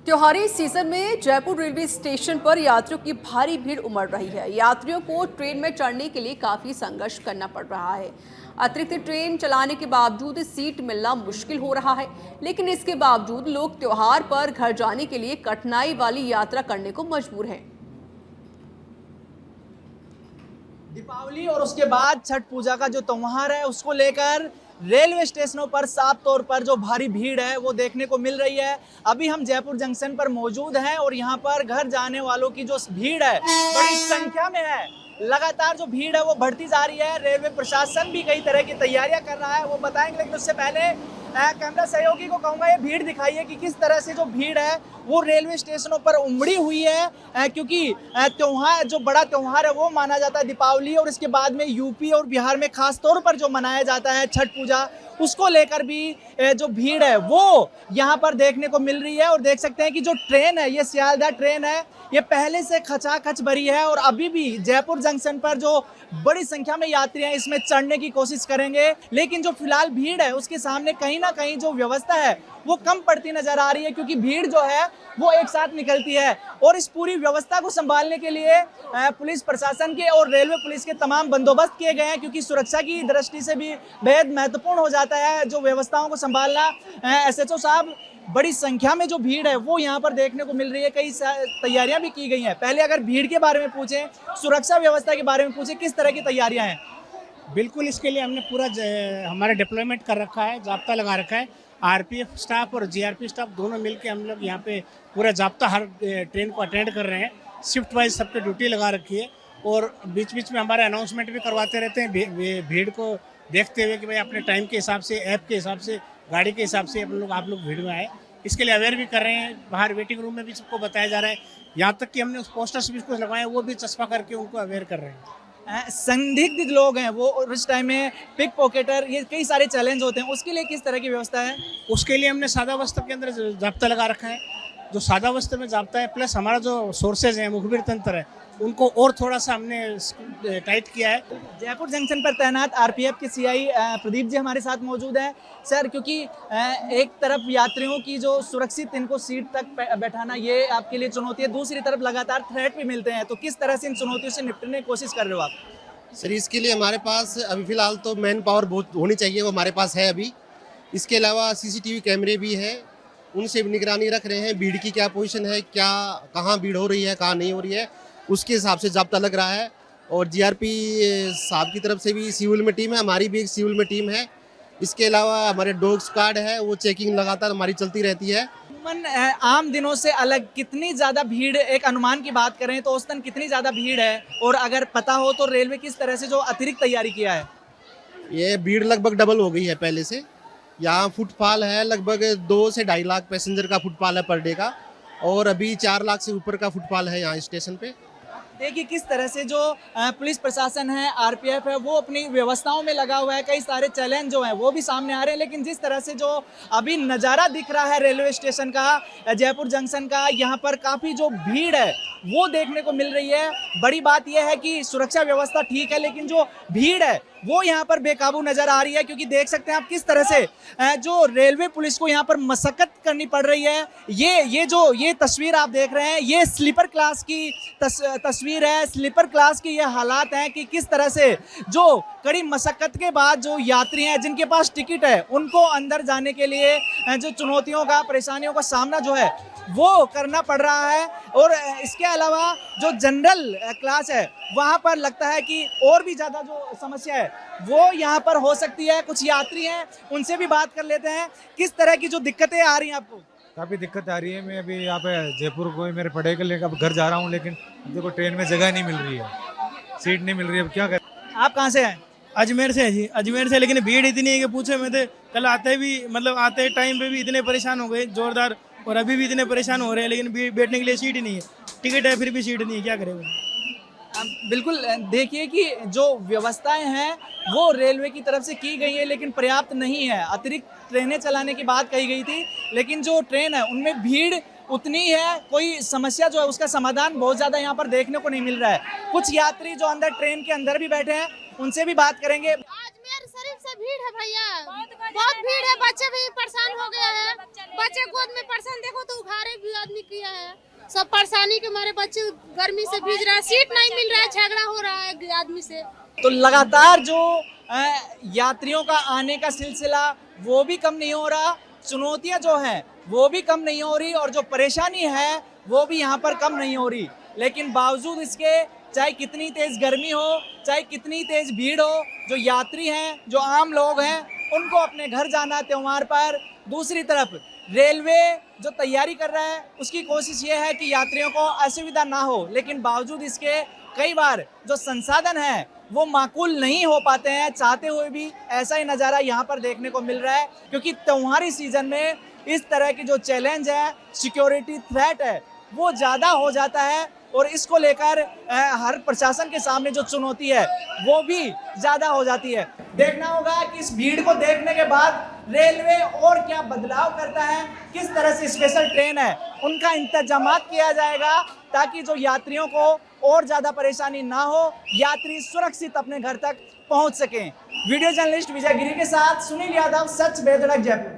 त्योहारी सीजन में Jaipur railway station पर यात्रियों की भारी भीड़ उमड़ रही है। यात्रियों को ट्रेन में चढ़ने के लिए काफी संघर्ष करना पड़ रहा है। अतिरिक्त ट्रेन चलाने के बावजूद सीट मिलना मुश्किल हो रहा है, लेकिन इसके बावजूद लोग त्योहार पर घर जाने के लिए कठिनाई वाली यात्रा करने को मजबूर हैं। दीपावली और उसके बाद छठ पूजा का जो त्योहार है उसको लेकर रेलवे स्टेशनों पर साफ तौर पर जो भारी भीड़ है वो देखने को मिल रही है। अभी हम जयपुर जंक्शन पर मौजूद हैं और यहाँ पर घर जाने वालों की जो भीड़ है बड़ी संख्या में है। लगातार जो भीड़ है वो बढ़ती जा रही है। रेलवे प्रशासन भी कई तरह की तैयारियां कर रहा है, वो बताएंगे, लेकिन उससे पहले कैमरा सहयोगी को कहूँगा ये भीड़ दिखाइए कि किस तरह से जो भीड़ है वो रेलवे स्टेशनों पर उमड़ी हुई है, क्योंकि त्योहार जो बड़ा त्योहार है वो माना जाता है दीपावली, और इसके बाद में यूपी और बिहार में खास तौर पर जो मनाया जाता है छठ पूजा, उसको लेकर भी जो भीड़ है वो यहाँ पर देखने को मिल रही है। और देख सकते हैं कि जो ट्रेन है ये सियालदह ट्रेन है, ये पहले से खचाखच भरी है और अभी भी जयपुर जंक्शन पर जो बड़ी संख्या में यात्री हैं इसमें चढ़ने की कोशिश करेंगे, लेकिन जो फिलहाल भीड़ है उसके सामने कहीं ना कहीं जो व्यवस्था है वो कम पड़ती नजर आ रही है, क्योंकि भीड़ जो है वो एक साथ निकलती है। और इस पूरी व्यवस्था को संभालने के लिए पुलिस प्रशासन के और रेलवे पुलिस के तमाम बंदोबस्त किए गए हैं, क्योंकि सुरक्षा की दृष्टि से भी बेहद महत्वपूर्ण हो जाता है जो व्यवस्थाओं को संभालना। एसएचओ साहब, बड़ी संख्या में जो भीड़ है वो यहाँ पर देखने को मिल रही है, कई तैयारियां भी की गई हैं। पहले अगर भीड़ के बारे में पूछें, सुरक्षा व्यवस्था के बारे में पूछें, किस तरह की तैयारियां हैं? बिल्कुल, इसके लिए हमने पूरा हमारा डिप्लॉयमेंट कर रखा है, जाब्ता लगा रखा है। आरपीएफ स्टाफ और जीआरपी स्टाफ दोनों मिलके हम लोग यहाँ पे पूरा जाब्ता हर ट्रेन को अटेंड कर रहे हैं। शिफ्ट वाइज सबके ड्यूटी लगा रखी है और बीच बीच में हमारे अनाउंसमेंट भी करवाते रहते हैं भीड़ को देखते हुए कि भाई अपने टाइम के हिसाब से, ऐप के हिसाब से, गाड़ी के हिसाब से आप लोग भीड़ में आए। इसके लिए अवेयर भी कर रहे हैं। बाहर वेटिंग रूम में भी सबको बताया जा रहा है, यहाँ तक कि हमने उस पोस्टर्स भी कुछ लगवाए वो भी चस्पा करके उनको अवेयर कर रहे हैं। संदिग्ध लोग हैं वो इस टाइम में पिक पॉकेटर, ये कई सारे चैलेंज होते हैं, उसके लिए किस तरह की व्यवस्था है? उसके लिए हमने सादा वस्त्र के अंदर जाब्ता लगा रखा है। जो सादा वस्त्र में जाब्ता है प्लस हमारा जो सोर्सेज है, मुखबिर तंत्र है, उनको और थोड़ा सा हमने टाइट किया है। जयपुर जंक्शन पर तैनात आरपीएफ के सीआई प्रदीप जी हमारे साथ मौजूद हैं। सर, क्योंकि एक तरफ यात्रियों की जो सुरक्षित इनको सीट तक बैठाना ये आपके लिए चुनौती है, दूसरी तरफ लगातार थ्रेट भी मिलते हैं, तो किस तरह से इन चुनौतियों से निपटने की कोशिश कर रहे हो आप? सर, इसके लिए हमारे पास अभी फ़िलहाल तो मैन पावर बहुत होनी चाहिए, वो हमारे पास है अभी। इसके अलावा सीसीटीवी कैमरे भी हैं, उनसे भी निगरानी रख रहे हैं। भीड़ की क्या पोजीशन है, क्या कहाँ भीड़ हो रही है, कहाँ नहीं हो रही है, उसके हिसाब से जाब्ता लग रहा है। और जीआरपी साहब की तरफ से भी सिविल में टीम है, हमारी भी एक सिविल में टीम है। इसके अलावा हमारे डॉग स्क्वाड है, वो चेकिंग लगातार हमारी चलती रहती है। आम दिनों से अलग कितनी ज़्यादा भीड़, एक अनुमान की बात करें तो औसतन कितनी ज़्यादा भीड़ है, और अगर पता हो तो रेलवे किस तरह से जो अतिरिक्त तैयारी किया है? ये भीड़ लगभग डबल हो गई है पहले से। यहाँ फुटफॉल है, लगभग 2 से 2.5 लाख पैसेंजर का फुटफॉल है पर डे का, और अभी 4 लाख से ऊपर का फुटफॉल है यहाँ स्टेशन पे। देखिए किस तरह से जो पुलिस प्रशासन है, आरपीएफ है, वो अपनी व्यवस्थाओं में लगा हुआ है। कई सारे चैलेंज जो हैं वो भी सामने आ रहे हैं, लेकिन जिस तरह से जो अभी नज़ारा दिख रहा है रेलवे स्टेशन का, जयपुर जंक्शन का, यहाँ पर काफ़ी जो भीड़ है वो देखने को मिल रही है। बड़ी बात यह है कि सुरक्षा व्यवस्था ठीक है, लेकिन जो भीड़ है वो यहाँ पर बेकाबू नजर आ रही है, क्योंकि देख सकते हैं आप किस तरह से जो रेलवे पुलिस को यहाँ पर मशक्कत करनी पड़ रही है। ये तस्वीर आप देख रहे हैं, ये स्लीपर क्लास की तस्वीर है। स्लीपर क्लास की ये हालात हैं कि किस तरह से जो कड़ी मशक्कत के बाद जो यात्री हैं जिनके पास टिकट है उनको अंदर जाने के लिए जो चुनौतियों का, परेशानियों का सामना जो है वो करना पड़ रहा है। और इसके अलावा जो जनरल क्लास है वहाँ पर लगता है कि और भी ज़्यादा जो समस्या है वो यहाँ पर हो सकती है। कुछ यात्री हैं, उनसे भी बात कर लेते हैं। किस तरह की जो दिक्कतें आ रही हैं आपको? काफ़ी दिक्कत आ रही है। मैं अभी यहाँ पे जयपुर को मेरे पढ़ाई के लिए अब घर जा रहा हूँ, लेकिन देखो ट्रेन में जगह नहीं मिल रही है, सीट नहीं मिल रही है। अब क्या करें? आप कहाँ से हैं? अजमेर से है जी, अजमेर से। लेकिन भीड़ इतनी है कि पूछे में थे। कल आते भी आते टाइम पे भी इतने परेशान हो गए जोरदार, और अभी भी इतने परेशान हो रहे हैं, लेकिन बैठने के लिए सीट ही नहीं है। टिकट है फिर भी सीट नहीं है, क्या करेगा? बिल्कुल, देखिए कि जो व्यवस्थाएं हैं वो रेलवे की तरफ से की गई है, लेकिन पर्याप्त नहीं है। अतिरिक्त ट्रेनें चलाने की बात कही गई थी, लेकिन जो ट्रेन है उनमें भीड़ उतनी है, कोई समस्या जो है उसका समाधान बहुत ज़्यादा यहाँ पर देखने को नहीं मिल रहा है। कुछ यात्री जो अंदर ट्रेन के अंदर भी बैठे हैं उनसे भी बात करेंगे। अजमेर शरीफ से भीड़ है भैया, बहुत भीड़ है। बच्चे भी परेशान हो गए हैं, बच्चे गोद में परेशान, देखो तो उघारे भी आदमी किया है। सब परेशानी के मारे बच्चे गर्मी से भीज रहा है, सीट नहीं मिल रहा है, झगड़ा हो रहा है आदमी से। तो लगातार जो यात्रियों का आने का सिलसिला वो भी कम नहीं हो रहा, चुनौतियां जो हैं वो भी कम नहीं हो रही और जो परेशानी है वो भी यहाँ पर कम नहीं हो रही। लेकिन बावजूद इसके, चाहे कितनी तेज गर्मी हो, चाहे कितनी तेज भीड़ हो, जो यात्री हैं, जो आम लोग हैं, उनको अपने घर जाना त्योहार पर। दूसरी तरफ रेलवे जो तैयारी कर रहा है उसकी कोशिश ये है कि यात्रियों को असुविधा ना हो, लेकिन बावजूद इसके कई बार जो संसाधन है वो माकूल नहीं हो पाते हैं। चाहते हुए भी ऐसा ही नज़ारा यहाँ पर देखने को मिल रहा है, क्योंकि त्योहारी सीजन में इस तरह की जो चैलेंज है, सिक्योरिटी थ्रेट है, वो ज़्यादा हो जाता है और इसको लेकर हर प्रशासन के सामने जो चुनौती है वो भी ज़्यादा हो जाती है। देखना होगा कि इस भीड़ को देखने के बाद रेलवे और क्या बदलाव करता है, किस तरह से स्पेशल ट्रेन है उनका इंतजामात किया जाएगा ताकि जो यात्रियों को और ज़्यादा परेशानी ना हो, यात्री सुरक्षित अपने घर तक पहुंच सकें। वीडियो जर्नलिस्ट विजय गिरी के साथ सुनील यादव, सच बेधड़क, जयपुर।